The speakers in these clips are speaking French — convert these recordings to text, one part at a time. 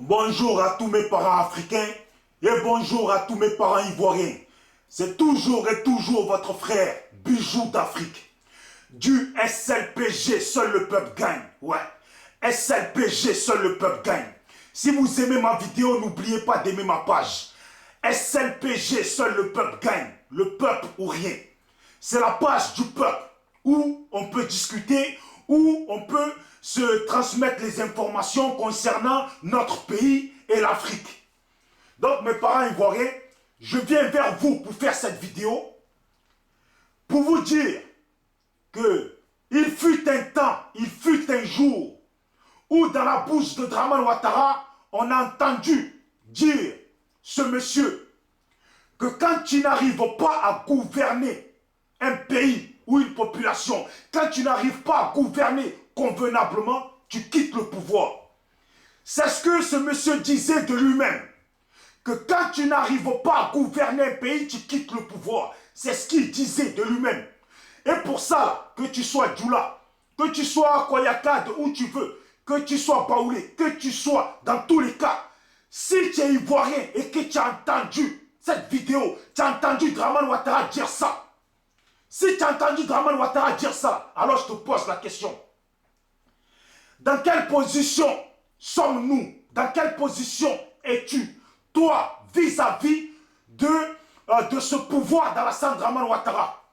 Bonjour à tous mes parents africains et bonjour à tous mes parents ivoiriens. C'est toujours et toujours votre frère Bijou d'Afrique. Du SLPG, seul le peuple gagne. Ouais, SLPG, seul le peuple gagne. Si vous aimez ma vidéo, n'oubliez pas d'aimer ma page. SLPG, seul le peuple gagne. Le peuple ou rien. C'est la page du peuple où on peut discuter, où on peut se transmettre les informations concernant notre pays et l'Afrique. Donc mes parents ivoiriens, je viens vers vous pour faire cette vidéo, pour vous dire que il fut un temps, il fut un jour où dans la bouche de Dramane Ouattara, on a entendu dire ce monsieur que quand tu n'arrives pas à gouverner un pays ou une population, quand tu n'arrives pas à gouverner convenablement, tu quittes le pouvoir. C'est ce que ce monsieur disait de lui-même. Que quand tu n'arrives pas à gouverner un pays, tu quittes le pouvoir. C'est ce qu'il disait de lui-même. Et pour ça, que tu sois Djoula, que tu sois Koyakad, où tu veux, que tu sois Baoulé, que tu sois dans tous les cas, si tu es ivoirien et que tu as entendu cette vidéo, tu as entendu Dramane Ouattara dire ça. Si tu as entendu Dramane Ouattara dire ça, alors je te pose la question. Dans quelle position sommes-nous? Dans quelle position es-tu, toi, vis-à-vis de ce pouvoir d'Alassane Dramane Ouattara?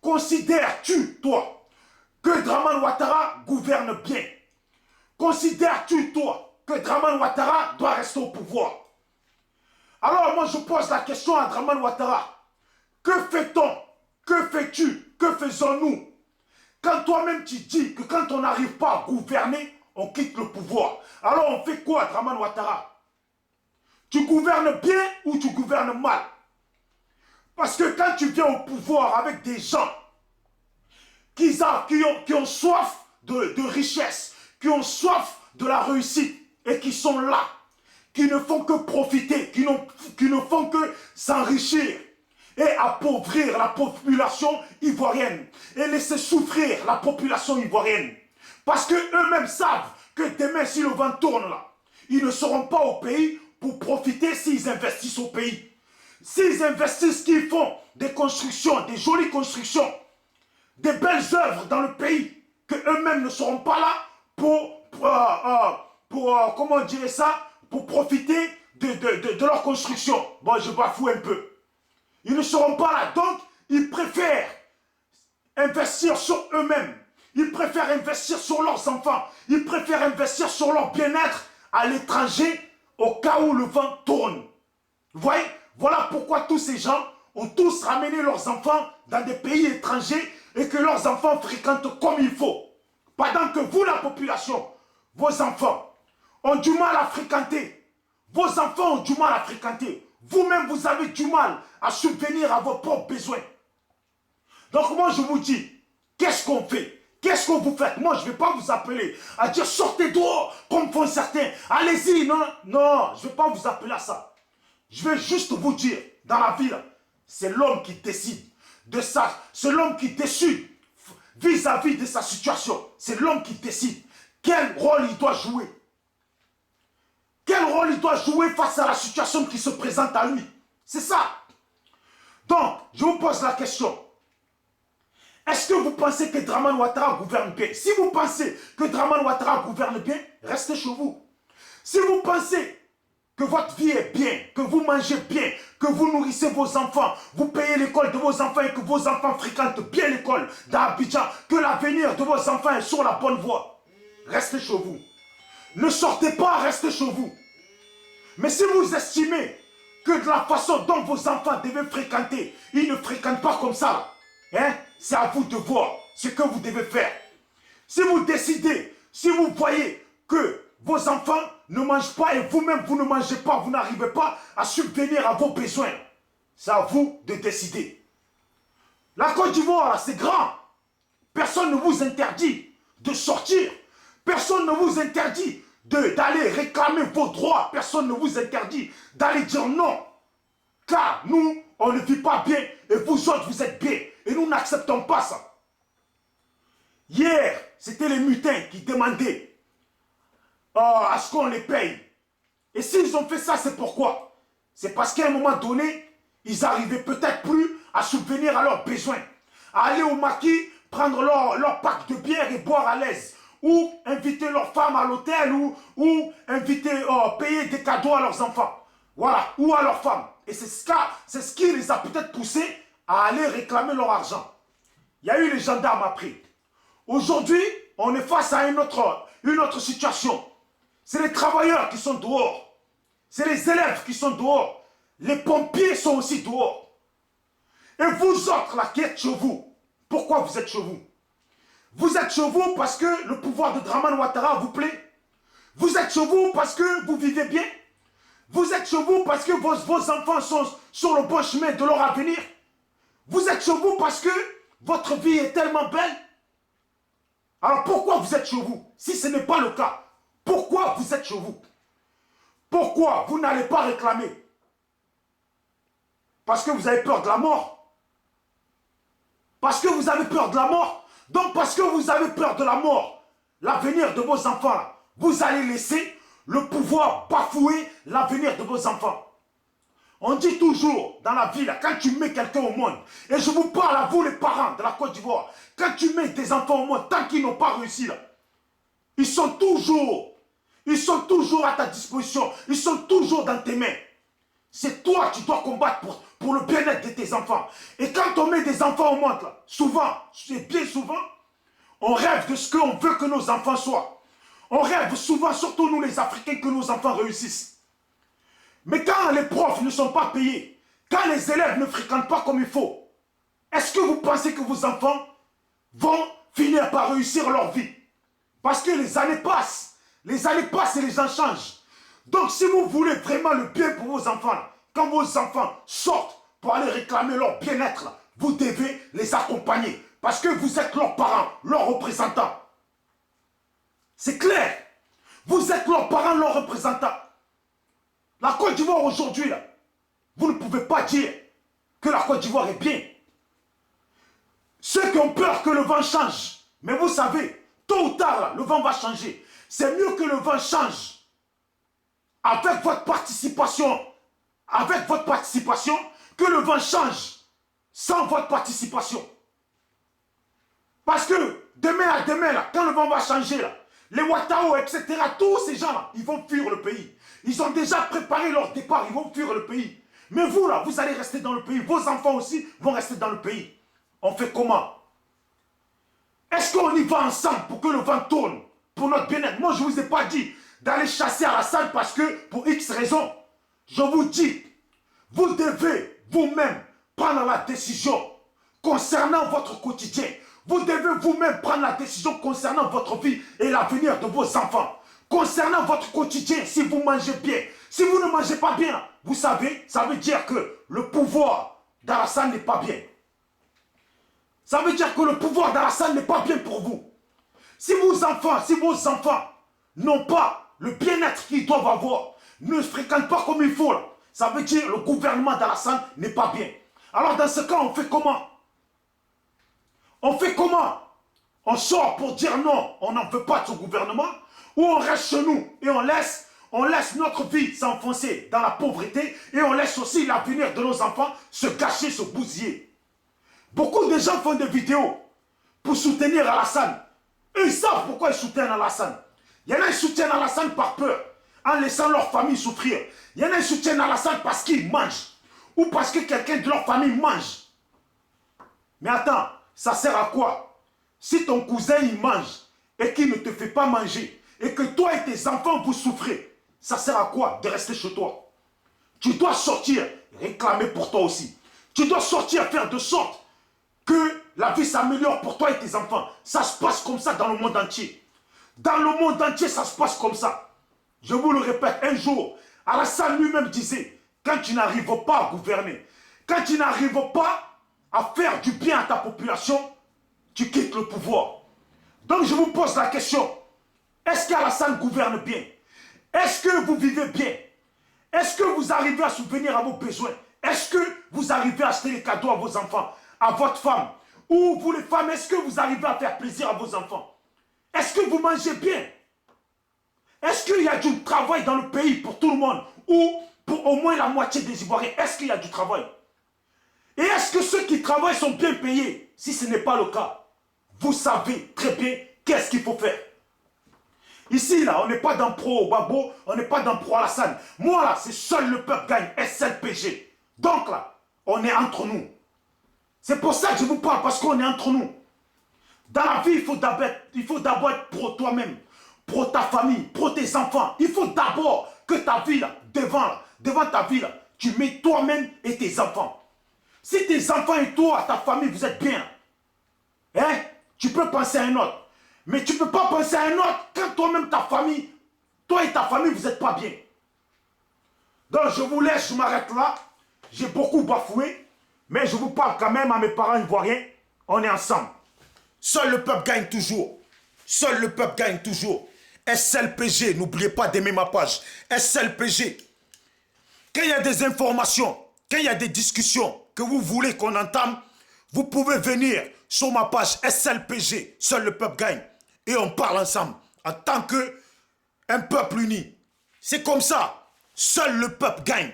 Considères-tu, toi, que Dramane Ouattara gouverne bien? Considères-tu, toi, que Dramane Ouattara doit rester au pouvoir? Alors moi je pose la question à Dramane Ouattara. Que fait-on? Que fais-tu? Que faisons-nous? Quand toi-même tu dis que quand on n'arrive pas à gouverner, on quitte le pouvoir. Alors on fait quoi, Dramane Ouattara? Tu gouvernes bien ou tu gouvernes mal? Parce que quand tu viens au pouvoir avec des gens qui ont soif de richesse, qui ont soif de la réussite et qui sont là, qui ne font que profiter, qui ne font que s'enrichir et appauvrir la population ivoirienne et laisser souffrir la population ivoirienne. Parce qu'eux-mêmes savent que demain, si le vent tourne là, ils ne seront pas au pays pour profiter s'ils investissent au pays. S'ils investissent, qu'ils font des constructions, des jolies constructions, des belles œuvres dans le pays, qu'eux-mêmes ne seront pas là comment on dirait ça, pour profiter de leur construction. Bon, je bafoue un peu. Ils ne seront pas là. Donc, ils préfèrent investir sur eux-mêmes. Ils préfèrent investir sur leurs enfants. Ils préfèrent investir sur leur bien-être à l'étranger au cas où le vent tourne. Vous voyez? Voilà pourquoi tous ces gens ont tous ramené leurs enfants dans des pays étrangers et que leurs enfants fréquentent comme il faut. Pendant que vous, la population, vos enfants ont du mal à fréquenter. Vos enfants ont du mal à fréquenter. Vous-même, vous avez du mal à subvenir à vos propres besoins. Donc moi, je vous dis, qu'est-ce qu'on fait? Qu'est-ce que vous faites? Moi, je ne vais pas vous appeler à dire sortez dehors, comme font certains. Allez-y, non, non, je ne vais pas vous appeler à ça. Je vais juste vous dire, dans la vie, c'est l'homme qui décide de ça. C'est l'homme qui décide vis-à-vis de sa situation. C'est l'homme qui décide quel rôle il doit jouer. Quel rôle il doit jouer face à la situation qui se présente à lui. C'est ça. Donc, je vous pose la question. Est-ce que vous pensez que Dramane Ouattara gouverne bien? Si vous pensez que Dramane Ouattara gouverne bien, restez chez vous. Si vous pensez que votre vie est bien, que vous mangez bien, que vous nourrissez vos enfants, vous payez l'école de vos enfants et que vos enfants fréquentent bien l'école d'Abidjan, que l'avenir de vos enfants est sur la bonne voie, restez chez vous. Ne sortez pas, restez chez vous. Mais si vous estimez que de la façon dont vos enfants devaient fréquenter, ils ne fréquentent pas comme ça, hein, c'est à vous de voir ce que vous devez faire. Si vous décidez, si vous voyez que vos enfants ne mangent pas et vous-même vous ne mangez pas, vous n'arrivez pas à subvenir à vos besoins, c'est à vous de décider. La Côte d'Ivoire, c'est grand. Personne ne vous interdit de sortir. Personne ne vous interdit d'aller réclamer vos droits. Personne ne vous interdit d'aller dire non. Car nous, on ne vit pas bien et vous autres, vous êtes bien. Et nous n'acceptons pas ça. Hier, c'était les mutins qui demandaient à ce qu'on les paye. Et s'ils ont fait ça, c'est pourquoi? C'est parce qu'à un moment donné, ils n'arrivaient peut-être plus à subvenir à leurs besoins. À aller au maquis, prendre leur pack de bière et boire à l'aise. Ou inviter leurs femmes à l'hôtel, ou inviter, payer des cadeaux à leurs enfants. Voilà, ou à leurs femmes. Et c'est ce qui les a peut-être poussés à aller réclamer leur argent. Il y a eu les gendarmes après. Aujourd'hui, on est face à une autre situation. C'est les travailleurs qui sont dehors. C'est les élèves qui sont dehors. Les pompiers sont aussi dehors. Et vous autres, là, qui êtes chez vous, pourquoi vous êtes chez vous? Vous êtes chez vous parce que le pouvoir de Dramane Ouattara vous plaît? Vous êtes chez vous parce que vous vivez bien? Vous êtes chez vous parce que vos enfants sont sur le bon chemin de leur avenir? Vous êtes chez vous parce que votre vie est tellement belle? Alors pourquoi vous êtes chez vous? Si ce n'est pas le cas, pourquoi vous êtes chez vous? Pourquoi vous n'allez pas réclamer? Parce que vous avez peur de la mort? Parce que vous avez peur de la mort? Donc parce que vous avez peur de la mort, l'avenir de vos enfants, vous allez laisser le pouvoir bafouer l'avenir de vos enfants. On dit toujours dans la vie, là, quand tu mets quelqu'un au monde, et je vous parle à vous les parents de la Côte d'Ivoire, quand tu mets des enfants au monde, tant qu'ils n'ont pas réussi, là, ils sont toujours à ta disposition, ils sont toujours dans tes mains. C'est toi qui dois combattre pour le bien-être de tes enfants. Et quand on met des enfants au monde, là, souvent, c'est bien souvent, on rêve de ce qu'on veut que nos enfants soient. On rêve souvent, surtout nous les Africains, que nos enfants réussissent. Mais quand les profs ne sont pas payés, quand les élèves ne fréquentent pas comme il faut, est-ce que vous pensez que vos enfants vont finir par réussir leur vie? Parce que les années passent et les gens changent. Donc si vous voulez vraiment le bien pour vos enfants, quand vos enfants sortent pour aller réclamer leur bien-être, vous devez les accompagner. Parce que vous êtes leurs parents, leurs représentants. C'est clair. Vous êtes leurs parents, leurs représentants. La Côte d'Ivoire aujourd'hui, vous ne pouvez pas dire que la Côte d'Ivoire est bien. Ceux qui ont peur que le vent change, mais vous savez, tôt ou tard, là, le vent va changer. C'est mieux que le vent change avec votre participation, que le vent change sans votre participation. Parce que demain à demain, là, quand le vent va changer, là, les Ouattao, etc., tous ces gens-là, ils vont fuir le pays. Ils ont déjà préparé leur départ, ils vont fuir le pays. Mais vous, là, vous allez rester dans le pays. Vos enfants aussi vont rester dans le pays. On fait comment? Est-ce qu'on y va ensemble pour que le vent tourne? Pour notre bien-être? Moi, je ne vous ai pas dit d'aller chasser Alassane parce que, pour X raisons, je vous dis, vous devez vous-même prendre la décision concernant votre quotidien. Vous devez vous-même prendre la décision concernant votre vie et l'avenir de vos enfants. Concernant votre quotidien, si vous mangez bien, si vous ne mangez pas bien, vous savez, ça veut dire que le pouvoir d'Alassane n'est pas bien. Ça veut dire que le pouvoir d'Alassane n'est pas bien pour vous. Si vos enfants n'ont pas le bien-être qu'ils doivent avoir, ne fréquentent pas comme il faut, là, ça veut dire que le gouvernement d'Alassane n'est pas bien. Alors dans ce cas, on fait comment? On fait comment? On sort pour dire non, on n'en veut pas de ce gouvernement, ou on reste chez nous et on laisse notre vie s'enfoncer dans la pauvreté et on laisse aussi l'avenir de nos enfants se gâcher, se bousiller. Beaucoup de gens font des vidéos pour soutenir Alassane. Eux, ils savent pourquoi ils soutiennent Alassane. Il y en a qui soutiennent Alassane par peur, en laissant leur famille souffrir. Il y en a qui soutiennent Alassane parce qu'ils mangent, ou parce que quelqu'un de leur famille mange. Mais attends, ça sert à quoi? Si ton cousin il mange et qu'il ne te fait pas manger, et que toi et tes enfants vous souffrez, ça sert à quoi de rester chez toi? Tu dois sortir, réclamer pour toi aussi. Tu dois sortir, faire de sorte que la vie s'améliore pour toi et tes enfants. Ça se passe comme ça dans le monde entier. Dans le monde entier, ça se passe comme ça. Je vous le répète, un jour, Alassane lui-même disait, quand tu n'arrives pas à gouverner, quand tu n'arrives pas à faire du bien à ta population, tu quittes le pouvoir. Donc je vous pose la question, est-ce qu'Alassane gouverne bien? Est-ce que vous vivez bien? Est-ce que vous arrivez à subvenir à vos besoins? Est-ce que vous arrivez à acheter les cadeaux à vos enfants, à votre femme? Ou vous les femmes, est-ce que vous arrivez à faire plaisir à vos enfants? Est-ce que vous mangez bien? Est-ce qu'il y a du travail dans le pays pour tout le monde? Ou pour au moins la moitié des Ivoiriens? Est-ce qu'il y a du travail? Et est-ce que ceux qui travaillent sont bien payés? Si ce n'est pas le cas, vous savez très bien qu'est-ce qu'il faut faire. Ici, là, on n'est pas dans pro-Gbagbo, on n'est pas dans pro-Alassane. Moi, là, c'est seul le peuple gagne, SLPG. Donc, là, on est entre nous. C'est pour ça que je vous parle, parce qu'on est entre nous. Dans la vie, il faut d'abord être pro toi-même, pro ta famille, pro tes enfants. Il faut d'abord que ta vie, là, devant ta vie, là, tu mets toi-même et tes enfants. Si tes enfants et toi, ta famille, vous êtes bien, hein, tu peux penser à un autre. Mais tu ne peux pas penser à un autre quand toi-même, ta famille, toi et ta famille, vous n'êtes pas bien. Donc, je vous laisse, je m'arrête là. J'ai beaucoup bafoué, mais je vous parle quand même à mes parents ivoiriens. On est ensemble. Seul le peuple gagne toujours. Seul le peuple gagne toujours. SLPG, n'oubliez pas d'aimer ma page. SLPG. Quand il y a des informations, quand il y a des discussions que vous voulez qu'on entame, vous pouvez venir sur ma page SLPG, seul le peuple gagne. Et on parle ensemble en tant qu'un peuple uni. C'est comme ça. Seul le peuple gagne.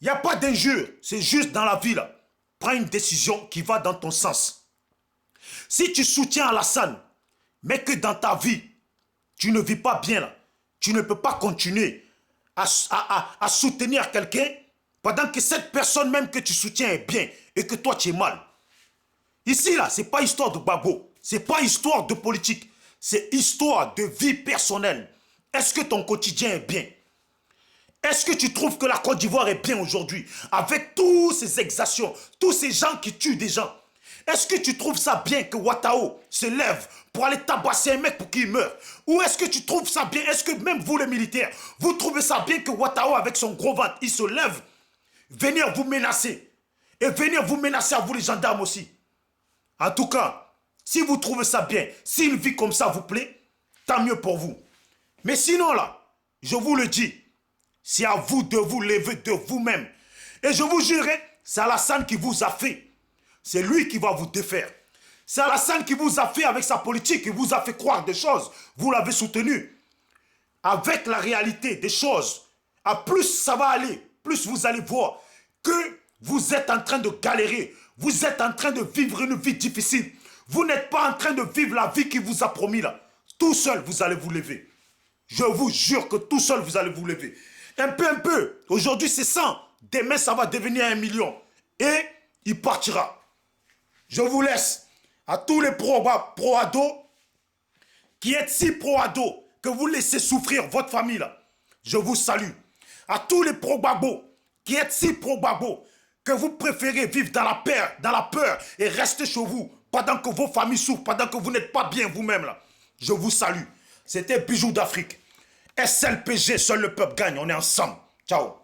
Il n'y a pas d'injure. C'est juste dans la vie, là. Prends une décision qui va dans ton sens. Si tu soutiens Alassane, mais que dans ta vie, tu ne vis pas bien, là, tu ne peux pas continuer à soutenir quelqu'un pendant que cette personne même que tu soutiens est bien et que toi tu es mal. Ici, là, ce n'est pas histoire de Gbagbo, ce n'est pas histoire de politique, c'est histoire de vie personnelle. Est-ce que ton quotidien est bien? Est-ce que tu trouves que la Côte d'Ivoire est bien aujourd'hui avec tous ces exactions, tous ces gens qui tuent des gens? Est-ce que tu trouves ça bien que Ouattao se lève pour aller tabasser un mec pour qu'il meure? Ou est-ce que tu trouves ça bien? Est-ce que même vous les militaires, vous trouvez ça bien que Ouattao avec son gros ventre, il se lève, venir vous menacer? Et venir vous menacer à vous les gendarmes aussi? En tout cas, si vous trouvez ça bien, si une vie comme ça vous plaît, tant mieux pour vous. Mais sinon là, je vous le dis, c'est à vous de vous lever de vous-même. Et je vous jurerai, c'est Alassane qui vous a fait. C'est lui qui va vous défaire. C'est Alassane qui vous a fait avec sa politique, qui vous a fait croire des choses. Vous l'avez soutenu. Avec la réalité des choses, à plus ça va aller, plus vous allez voir que vous êtes en train de galérer. Vous êtes en train de vivre une vie difficile. Vous n'êtes pas en train de vivre la vie qu'il vous a promis là. Tout seul, vous allez vous lever. Je vous jure que tout seul, vous allez vous lever. Un peu. Aujourd'hui, c'est 100. Demain, ça va devenir 1 million. Et il partira. Je vous laisse à tous les pro-ados qui êtes si pro-ados que vous laissez souffrir votre famille là. Je vous salue. À tous les pro-Gbagbo qui êtes si pro-Gbagbo que vous préférez vivre dans la peur et rester chez vous pendant que vos familles souffrent, pendant que vous n'êtes pas bien vous-même là. Je vous salue. C'était Bijou d'Afrique. SLPG, seul le peuple gagne. On est ensemble. Ciao.